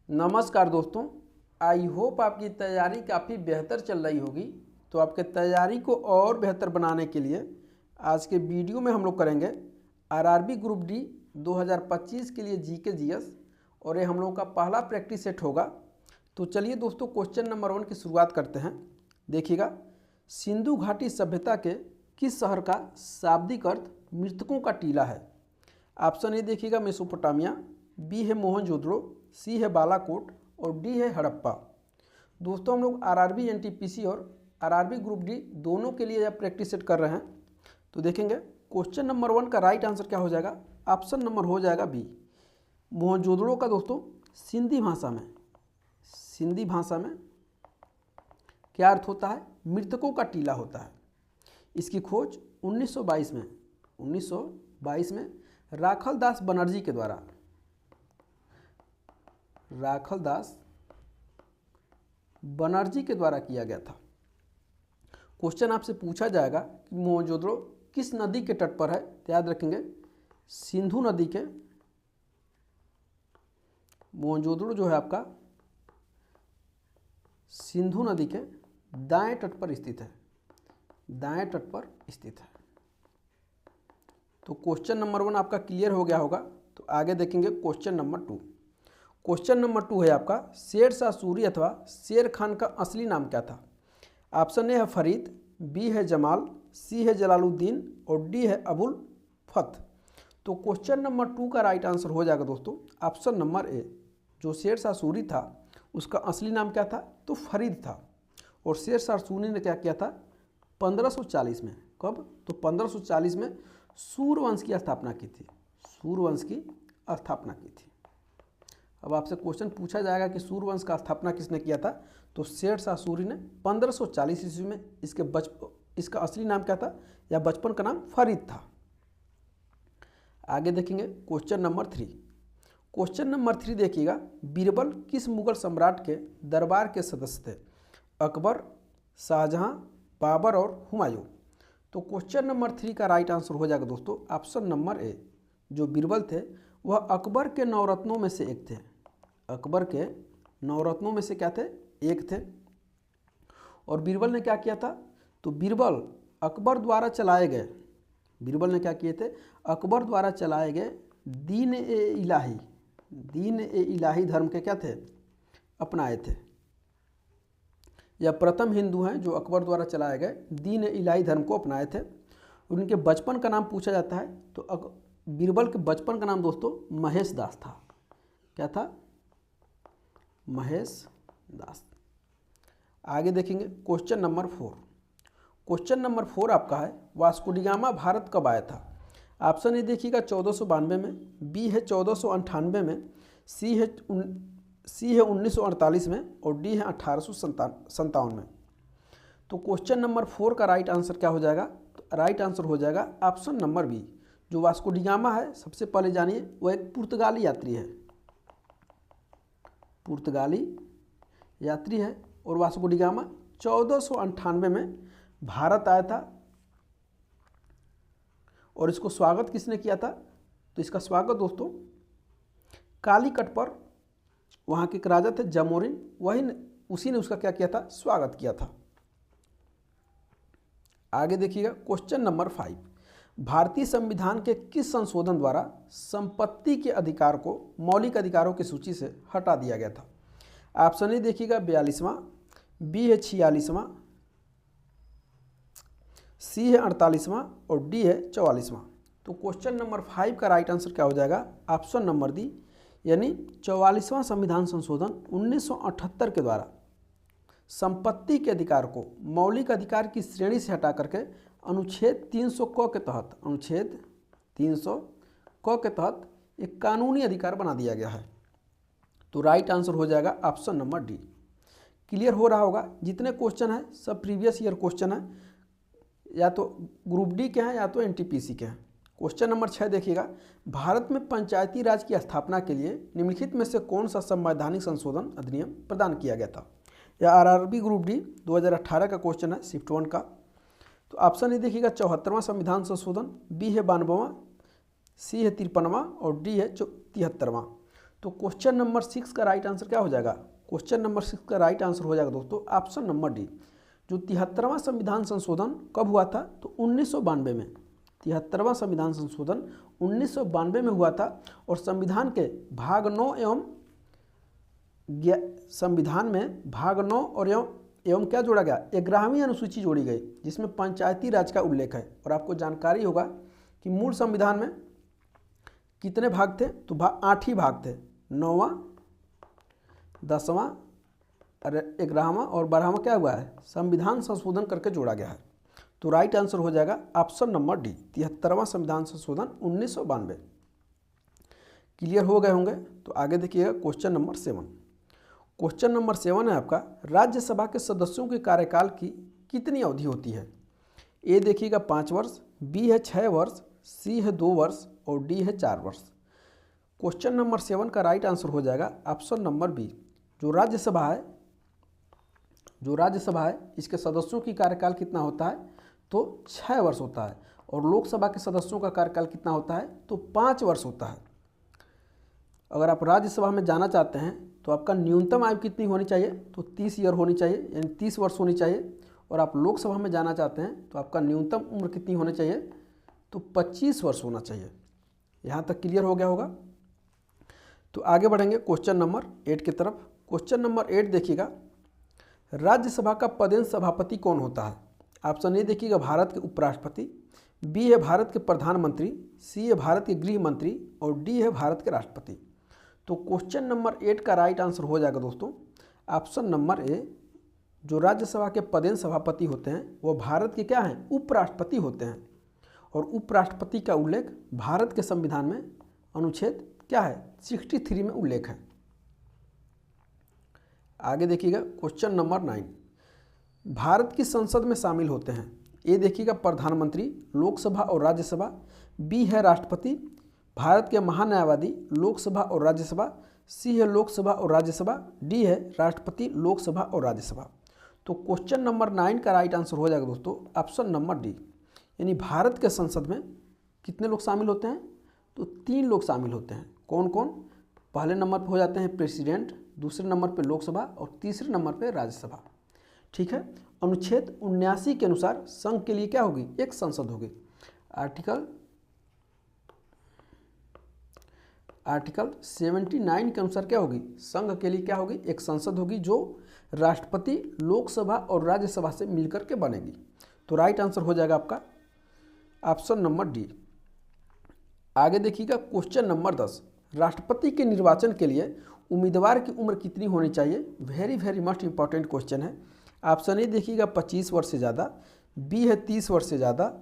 नमस्कार दोस्तों, I hope आपकी तैयारी काफ़ी बेहतर चल रही होगी। तो आपके तैयारी को और बेहतर बनाने के लिए आज के वीडियो में हम लोग करेंगे आरआरबी ग्रुप डी 2025 के लिए जीके जीएस, और ये हम लोगों का पहला प्रैक्टिस सेट होगा। तो चलिए दोस्तों, क्वेश्चन नंबर 1 की शुरुआत करते हैं। देखिएगा, सिंधु घाटी सभ्यता के किस शहर का शाब्दिक अर्थ मृतकों का टीला है? ऑप्शन ए देखिएगा मेसोपोटामिया, बी है मोहनजोदड़ो, सी है बालाकोट और डी है हड़प्पा। दोस्तों, हम लोग आरआरबी एनटीपीसी और आरआरबी ग्रुप डी दोनों के लिए जब प्रैक्टिस सेट कर रहे हैं तो देखेंगे क्वेश्चन नंबर 1 का राइट आंसर क्या हो जाएगा। ऑप्शन नंबर हो जाएगा बी, मोहनजोदड़ो का दोस्तों सिंधी भाषा में क्या अर्थ होता है? मृतकों का टीला होता है। इसकी खोज 1922 में राखल दास बनर्जी के द्वारा किया गया था। क्वेश्चन आपसे पूछा जाएगा कि मोहनजोदड़ो किस नदी के तट पर है, तो याद रखेंगे सिंधु नदी के, मोहनजोदड़ो जो है आपका सिंधु नदी के दाएं तट पर स्थित है। तो क्वेश्चन नंबर 1 आपका क्लियर हो गया होगा। तो आगे देखेंगे क्वेश्चन नंबर 2। क्वेश्चन नंबर 2 है आपका, शेर शाह सूरी अथवा शेर खान का असली नाम क्या था? ऑप्शन ए है फरीद, बी है जमाल, सी है जलालुद्दीन और डी है अबुल फत। तो क्वेश्चन नंबर 2 का राइट आंसर हो जाएगा दोस्तों ऑप्शन नंबर ए। जो शेर शाह सूरी था उसका असली नाम क्या था? तो फरीद था। और शेर शाह सूरी ने क्या किया था 1540 में? कब? तो 1540 में सूरवंश की स्थापना की थी। अब आपसे क्वेश्चन पूछा जाएगा कि सूरवंश का स्थापना किसने किया था? तो शेर शाह सूरी ने 1540 ईस्वी में। इसका असली नाम क्या था या बचपन का नाम फरीद था। आगे देखेंगे क्वेश्चन नंबर 3। क्वेश्चन नंबर 3 देखिएगा, बीरबल किस मुगल सम्राट के दरबार के सदस्य थे? अकबर, शाहजहां, बाबर और हुमायूं। तो क्वेश्चन नंबर 3 का राइट आंसर हो जाएगा दोस्तों ऑप्शन नंबर ए। जो बीरबल थे वह अकबर के नवरत्नों में से एक थे। एक थे। और बीरबल ने क्या किया था? तो बीरबल ने क्या किए थे? अकबर द्वारा चलाए गए दीन ए इलाही धर्म के क्या थे? अपनाए थे। यह प्रथम हिंदू हैं जो अकबर द्वारा चलाए गए दीन ए इलाही धर्म को अपनाए थे। उनके बचपन का नाम पूछा जाता है तो बीरबल के बचपन का नाम दोस्तों महेश दास था। क्या था? महेश दास। आगे देखेंगे क्वेश्चन नंबर 4। क्वेश्चन नंबर 4 आपका है, वास्को डी गामा भारत कब आया था? ऑप्शन ए देखिएगा 1492 में, बी है 1498 में, सी है 1948 में और डी है 1857 में। तो क्वेश्चन नंबर 4 का राइट आंसर क्या हो जाएगा? तो राइट आंसर हो जाएगा ऑप्शन नंबर बी। जो वास्को डी गामा है, सबसे पहले जानिए, वह एक पुर्तगाली यात्री है। और वास्को डी गामा 1498 में भारत आया था। और इसको स्वागत किसने किया था? तो इसका स्वागत दोस्तों कालीकट पर वहाँ के एक राजा थे जमोरिन, उसी ने उसका क्या किया था? स्वागत किया था। आगे देखिएगा क्वेश्चन नंबर 5। भारतीय संविधान के किस संशोधन द्वारा संपत्ति के अधिकार को मौलिक अधिकारों की सूची से हटा दिया गया था? ऑप्शन ए देखिएगा 42वां, बी है 46वां, सी है 48वां और डी है 44वां। तो क्वेश्चन नंबर 5 का राइट आंसर क्या हो जाएगा? ऑप्शन नंबर डी, यानी 44वां संविधान संशोधन 1978 के द्वारा संपत्ति के अधिकार को मौलिक अधिकार की श्रेणी से हटा करके अनुच्छेद 300 क के तहत एक कानूनी अधिकार बना दिया गया है। तो राइट आंसर हो जाएगा ऑप्शन नंबर डी। क्लियर हो रहा होगा? जितने क्वेश्चन हैं सब प्रीवियस ईयर क्वेश्चन है, या तो ग्रुप डी के हैं या तो एनटीपीसी के हैं। क्वेश्चन नंबर 6 देखिएगा, भारत में पंचायती राज की स्थापना के लिए निम्नलिखित में से कौन सा संवैधानिक संशोधन अधिनियम प्रदान किया गया था? यह आरआरबी ग्रुप डी 2018 का क्वेश्चन है, शिफ्ट 1 का। तो ऑप्शन ए देखिएगा 74वां संविधान संशोधन, बी है 92वां, सी है 53वां और डी है 73वां। तो क्वेश्चन नंबर 6 का राइट आंसर क्या हो जाएगा? क्वेश्चन नंबर 6 का राइट आंसर हो जाएगा दोस्तों ऑप्शन नंबर डी। जो 73वां संविधान संशोधन कब हुआ था? तो 1992 में। 73वां संविधान संशोधन 1992 में हुआ था और संविधान के भाग 9 एवं संविधान में भाग 9 और एवं क्या जोड़ा गया? 11वीं अनुसूची जोड़ी गई जिसमें पंचायती राज का उल्लेख है। और आपको जानकारी होगा कि मूल संविधान में कितने भाग थे? तो 8 ही भाग थे, 9वां, 10वां, 11वां और 12वां क्या हुआ है? संविधान संशोधन करके जोड़ा गया है। तो राइट आंसर हो जाएगा ऑप्शन नंबर डी, 73वां संविधान संशोधन 1992। क्लियर हो गए होंगे। तो आगे देखिएगा क्वेश्चन नंबर 7। क्वेश्चन नंबर 7 है आपका, राज्यसभा के सदस्यों के कार्यकाल की कितनी अवधि होती है? ए देखिएगा 5 वर्ष, बी है 6 वर्ष, सी है 2 वर्ष और डी है 4 वर्ष। क्वेश्चन नंबर 7 का राइट आंसर हो जाएगा ऑप्शन नंबर बी। जो राज्यसभा है इसके सदस्यों की कार्यकाल कितना होता है? तो 6 वर्ष होता है। और लोकसभा के सदस्यों का कार्यकाल कितना होता है? तो 5 वर्ष होता है। अगर आप राज्यसभा में जाना चाहते हैं तो आपका न्यूनतम आयु कितनी होनी चाहिए? तो 30 ईयर होनी चाहिए, यानी 30 वर्ष होनी चाहिए। और आप लोकसभा में जाना चाहते हैं तो आपका न्यूनतम उम्र कितनी होनी चाहिए? तो 25 वर्ष होना चाहिए। यहाँ तक क्लियर हो गया होगा। तो आगे बढ़ेंगे क्वेश्चन नंबर 8 की तरफ। क्वेश्चन नंबर 8 देखिएगा, राज्यसभा का पदेन सभापति कौन होता है? ऑप्शन ए देखिएगा भारत के उपराष्ट्रपति, बी है भारत के प्रधानमंत्री, सी है भारत के गृह मंत्री और डी है भारत के राष्ट्रपति। तो क्वेश्चन नंबर 8 का राइट आंसर हो जाएगा दोस्तों ऑप्शन नंबर ए। जो राज्यसभा के पदेन सभापति होते हैं वो भारत के क्या हैं? उपराष्ट्रपति होते हैं। और उपराष्ट्रपति का उल्लेख भारत के संविधान में अनुच्छेद क्या है? 63 में उल्लेख है। आगे देखिएगा क्वेश्चन नंबर 9। भारत की संसद में शामिल होते हैं, ए देखिएगा प्रधानमंत्री, लोकसभा और राज्यसभा, बी है राष्ट्रपति, भारत के महान्यायवादी, लोकसभा और राज्यसभा, सी है लोकसभा और राज्यसभा, डी है राष्ट्रपति, लोकसभा और राज्यसभा। तो क्वेश्चन नंबर 9 का राइट आंसर हो जाएगा दोस्तों ऑप्शन नंबर डी। यानी भारत के संसद में कितने लोग शामिल होते हैं? तो 3 लोग शामिल होते हैं। कौन कौन? पहले नंबर पर हो जाते हैं प्रेसिडेंट, दूसरे नंबर पर लोकसभा और तीसरे नंबर पर राज्यसभा। ठीक है। अनुच्छेद 79 के अनुसार संघ के लिए क्या होगी? एक संसद होगी। आर्टिकल 79 के अनुसार क्या होगी? संघ के लिए क्या होगी? एक संसद होगी जो राष्ट्रपति, लोकसभा और राज्यसभा से मिलकर के बनेगी। तो राइट आंसर हो जाएगा आपका ऑप्शन नंबर डी। आगे देखिएगा क्वेश्चन नंबर 10। राष्ट्रपति के निर्वाचन के लिए उम्मीदवार की उम्र कितनी होनी चाहिए? वेरी मस्ट इंपॉर्टेंट क्वेश्चन है। ऑप्शन ए देखिएगा 25 वर्ष से ज़्यादा, बी है 30 वर्ष से ज़्यादा,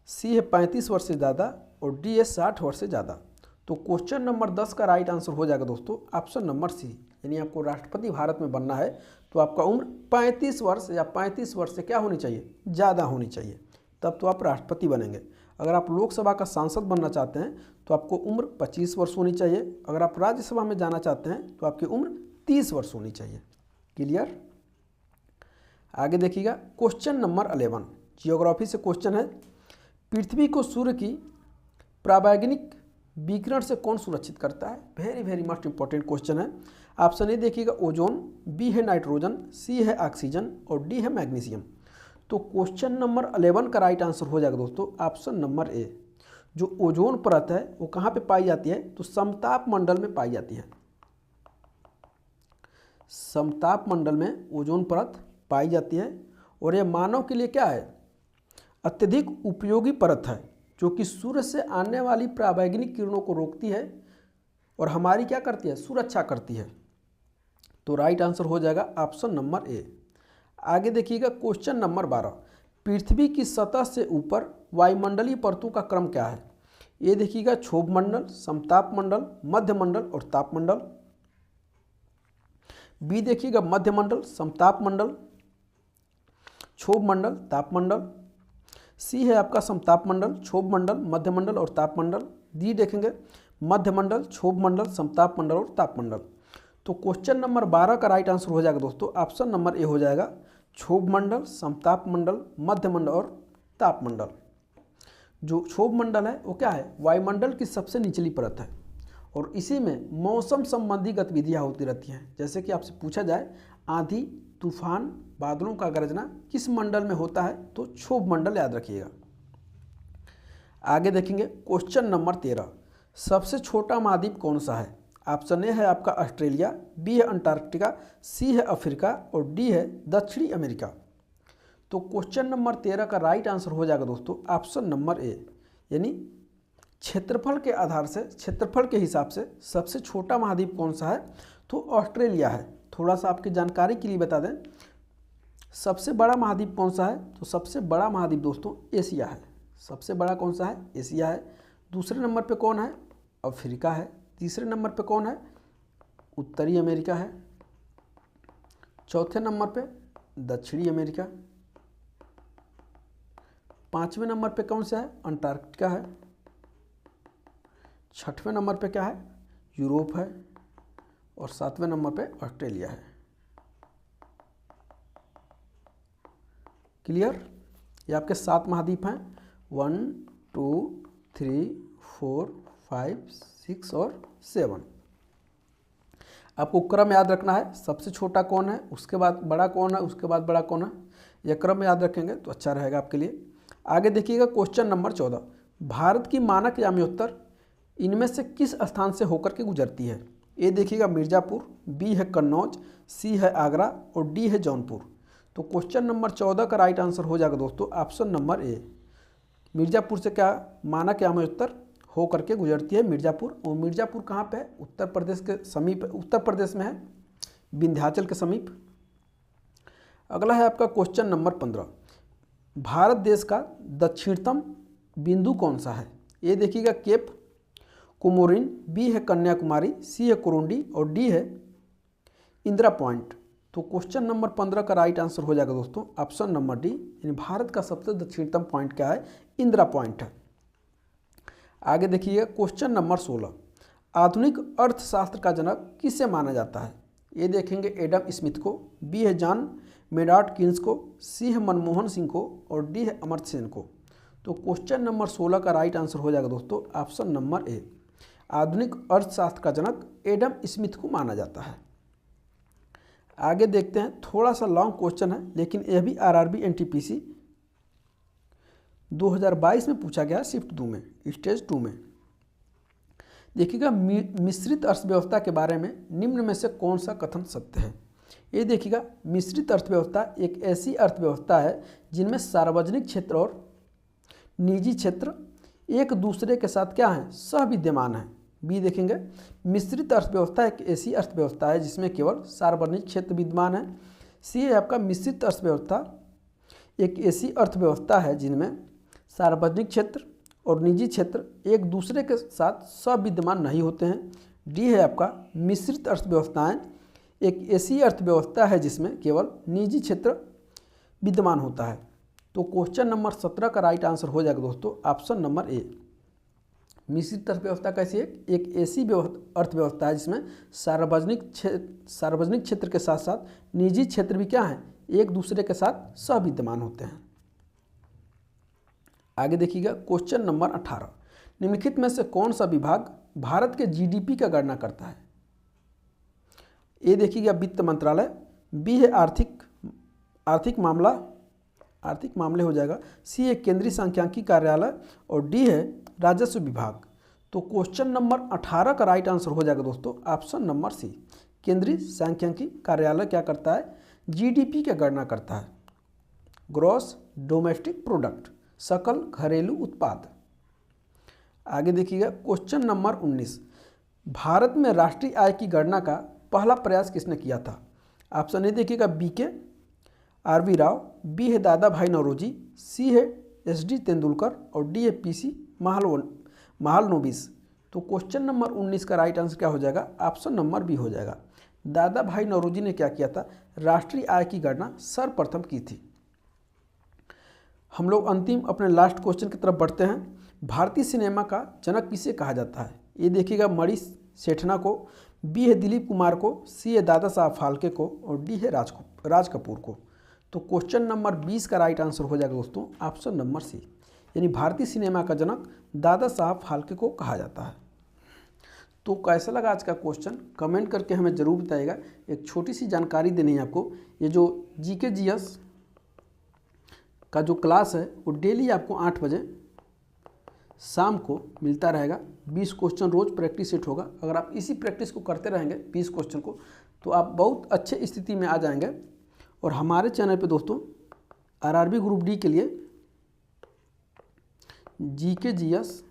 सी है 35 वर्ष से ज़्यादा और डी है 60 वर्ष से ज़्यादा। तो क्वेश्चन नंबर 10 का राइट आंसर हो जाएगा दोस्तों ऑप्शन नंबर सी। यानी आपको राष्ट्रपति भारत में बनना है तो आपका उम्र 35 वर्ष या 35 वर्ष से क्या होनी चाहिए? ज़्यादा होनी चाहिए, तब तो आप राष्ट्रपति बनेंगे। अगर आप लोकसभा का सांसद बनना चाहते हैं तो आपको उम्र 25 वर्ष होनी चाहिए। अगर आप राज्यसभा में जाना चाहते हैं तो आपकी उम्र 30 वर्ष होनी चाहिए। क्लियर? आगे देखिएगा क्वेश्चन नंबर 11। जियोग्राफी से क्वेश्चन है, पृथ्वी को सूर्य की पराबैंगनी विकिरण से कौन सुरक्षित करता है? वेरी मस्ट इंपॉर्टेंट क्वेश्चन है। ऑप्शन ए देखिएगा ओजोन, बी है नाइट्रोजन, सी है ऑक्सीजन और डी है मैग्नीशियम। तो क्वेश्चन नंबर 11 का राइट आंसर हो जाएगा दोस्तों ऑप्शन नंबर ए। जो ओजोन परत है वो कहाँ पे पाई जाती है? तो समताप मंडल में पाई जाती है। समताप मंडल में ओजोन परत पाई जाती है और यह मानव के लिए क्या है? अत्यधिक उपयोगी परत है जो कि सूर्य से आने वाली पराबैंगनी किरणों को रोकती है और हमारी क्या करती है? सुरक्षा करती है। तो राइट आंसर हो जाएगा ऑप्शन नंबर ए। आगे देखिएगा क्वेश्चन नंबर 12। पृथ्वी की सतह से ऊपर वायुमंडलीय परतों का क्रम क्या है? ये देखिएगा क्षोभ मंडल, समताप मंडल, मध्य मंडल और ताप मंडल। बी देखिएगा मध्य मंडल, समताप मंडल, क्षोभ मंडल, ताप मंडल। सी है आपका समताप मंडल, क्षोभ मंडल, मध्य मंडल और ताप मंडल। डी देखेंगे मध्य मंडल, क्षोभ मंडल, समताप मंडल और ताप मंडल। तो क्वेश्चन नंबर 12 का राइट आंसर हो जाएगा दोस्तों ऑप्शन नंबर ए हो जाएगा क्षोभ मंडल, समताप मंडल, मध्य मंडल और ताप मंडल। जो क्षोभ मंडल है वो क्या है? वायुमंडल की सबसे निचली परत है और इसी में मौसम संबंधी गतिविधियाँ होती रहती हैं। जैसे कि आपसे पूछा जाए आंधी, तूफान, बादलों का गरजना किस मंडल में होता है, तो क्षोभ मंडल याद रखिएगा। आगे देखेंगे क्वेश्चन नंबर 13, सबसे छोटा महाद्वीप कौन सा है? ऑप्शन ए है आपका ऑस्ट्रेलिया, बी है अंटार्कटिका, सी है अफ्रीका और डी है दक्षिणी अमेरिका। तो क्वेश्चन नंबर 13 का राइट आंसर हो जाएगा दोस्तों ऑप्शन नंबर ए, यानी क्षेत्रफल के आधार से, क्षेत्रफल के हिसाब से सबसे छोटा महाद्वीप कौन सा है, तो ऑस्ट्रेलिया है। थोड़ा सा आपकी जानकारी के लिए बता दें, सबसे बड़ा महाद्वीप कौन सा है, तो सबसे बड़ा महाद्वीप दोस्तों एशिया है। सबसे बड़ा कौन सा है? एशिया है। दूसरे नंबर पे कौन है? अफ्रीका है। तीसरे नंबर पे कौन है? उत्तरी अमेरिका है। चौथे नंबर पे दक्षिणी अमेरिका। पांचवें नंबर पे कौन सा है? अंटार्कटिका है। छठवें नंबर पे क्या है? यूरोप है। और सातवें नंबर पे ऑस्ट्रेलिया है। क्लियर? ये आपके 7 महाद्वीप हैं, 1 2 3 4 5 6 और 7। आपको क्रम याद रखना है, सबसे छोटा कौन है, उसके बाद बड़ा कौन है, उसके बाद बड़ा कौन है। यह क्रम याद रखेंगे तो अच्छा रहेगा आपके लिए। आगे देखिएगा क्वेश्चन नंबर 14, भारत की मानक यामियोत्तर इनमें से किस स्थान से होकर के गुजरती है? ए देखिएगा मिर्ज़ापुर, बी है कन्नौज, सी है आगरा और डी है जौनपुर। तो क्वेश्चन नंबर 14 का राइट आंसर हो जाएगा दोस्तों ऑप्शन नंबर ए, मिर्ज़ापुर से क्या मानक यामियोत्तर हो करके गुजरती है मिर्ज़ापुर। और मिर्ज़ापुर कहाँ पे है? उत्तर प्रदेश के समीप, उत्तर प्रदेश में है, विंध्याचल के समीप। अगला है आपका क्वेश्चन नंबर 15, भारत देश का दक्षिणतम बिंदु कौन सा है? ये देखिएगा केप कोमोरिन, बी है कन्याकुमारी, सी है कुरुंडी और डी है इंदिरा पॉइंट। तो क्वेश्चन नंबर 15 का राइट आंसर हो जाएगा दोस्तों ऑप्शन नंबर डी, यानी भारत का सबसे दक्षिणतम पॉइंट क्या है? इंदिरा पॉइंट है। आगे देखिएगा क्वेश्चन नंबर 16, आधुनिक अर्थशास्त्र का जनक किसे माना जाता है? ये देखेंगे एडम स्मिथ को, बी है जॉन मेडार्ड कीन्स को, सी है मनमोहन सिंह को और डी है अमर्त्य सेन को। तो क्वेश्चन नंबर 16 का राइट आंसर हो जाएगा दोस्तों ऑप्शन नंबर ए, आधुनिक अर्थशास्त्र का जनक एडम स्मिथ को माना जाता है। आगे देखते हैं, थोड़ा सा लॉन्ग क्वेश्चन है लेकिन यह भी आरआरबी एनटीपीसी 2022 में पूछा गया, शिफ्ट 2 में, स्टेज 2 में। देखिएगा मिश्रित अर्थव्यवस्था के बारे में निम्न में से कौन सा कथन सत्य है? ये देखिएगा मिश्रित अर्थव्यवस्था एक ऐसी अर्थव्यवस्था है जिनमें सार्वजनिक क्षेत्र और निजी क्षेत्र एक दूसरे के साथ क्या है? सहविद्यमान है। बी देखेंगे मिश्रित अर्थव्यवस्था एक ऐसी अर्थव्यवस्था है जिसमें केवल सार्वजनिक क्षेत्र विद्यमान है। सी है आपका मिश्रित अर्थव्यवस्था एक ऐसी अर्थव्यवस्था है जिनमें सार्वजनिक क्षेत्र और निजी क्षेत्र एक दूसरे के साथ सविद्यमान नहीं होते हैं। डी है आपका मिश्रित अर्थव्यवस्थाएं एक ऐसी अर्थव्यवस्था है जिसमें केवल निजी क्षेत्र विद्यमान होता है। तो क्वेश्चन नंबर 17 का राइट आंसर हो जाएगा दोस्तों ऑप्शन नंबर ए, मिश्रित अर्थव्यवस्था कैसी है? एक ऐसी अर्थव्यवस्था है जिसमें सार्वजनिक क्षेत्र के साथ साथ निजी क्षेत्र भी क्या है? एक दूसरे के साथ सहविद्यमान होते हैं। आगे देखिएगा क्वेश्चन नंबर 18, निम्नलिखित में से कौन सा विभाग भारत के जीडीपी का गणना करता है? ए देखिएगा वित्त मंत्रालय, बी है आर्थिक मामले हो जाएगा, सी है केंद्रीय सांख्यिकी कार्यालय और डी है राजस्व विभाग। तो क्वेश्चन नंबर 18 का राइट आंसर हो जाएगा दोस्तों ऑप्शन नंबर सी, केंद्रीय सांख्यिकी कार्यालय क्या करता है? जीडीपी की गणना करता है, ग्रॉस डोमेस्टिक प्रोडक्ट, सकल घरेलू उत्पाद। आगे देखिएगा क्वेश्चन नंबर 19, भारत में राष्ट्रीय आय की गणना का पहला प्रयास किसने किया था? ऑप्शन ए देखिएगा बीके आरवी राव, बी है दादा भाई नौरोजी, सी है एसडी तेंदुलकर और डी है पीसी महालनोबिस। तो क्वेश्चन नंबर 19 का राइट आंसर क्या हो जाएगा? ऑप्शन नंबर बी हो जाएगा, दादा भाई नौरोजी ने क्या किया था? राष्ट्रीय आय की गणना सर्वप्रथम की थी। हम लोग अंतिम अपने लास्ट क्वेश्चन की तरफ बढ़ते हैं, भारतीय सिनेमा का जनक किसे कहा जाता है? ये देखिएगा मणि सेठना को, बी है दिलीप कुमार को, सी है दादा साहब फाल्के को और डी है राज कपूर को। तो क्वेश्चन नंबर 20 का राइट आंसर हो जाएगा दोस्तों ऑप्शन नंबर सी, यानी भारतीय सिनेमा का जनक दादा साहब फाल्के को कहा जाता है। तो कैसा लगा आज का क्वेश्चन कमेंट करके हमें ज़रूर बताइएगा। एक छोटी सी जानकारी देनी है आपको, ये जो जीके जीएस का जो क्लास है वो डेली आपको 8 बजे शाम को मिलता रहेगा। 20 क्वेश्चन रोज़ प्रैक्टिस सेट होगा। अगर आप इसी प्रैक्टिस को करते रहेंगे 20 क्वेश्चन को, तो आप बहुत अच्छे स्थिति में आ जाएंगे। और हमारे चैनल पे दोस्तों आरआरबी ग्रुप डी के लिए जीके जीएस,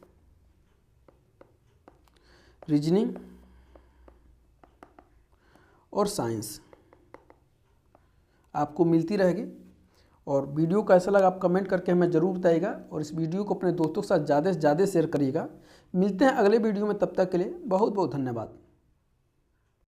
रीजनिंग और साइंस आपको मिलती रहेगी। और वीडियो कैसा लगा आप कमेंट करके हमें ज़रूर बताइएगा और इस वीडियो को अपने दोस्तों के साथ ज़्यादा से ज़्यादा शेयर करिएगा। मिलते हैं अगले वीडियो में, तब तक के लिए बहुत बहुत धन्यवाद।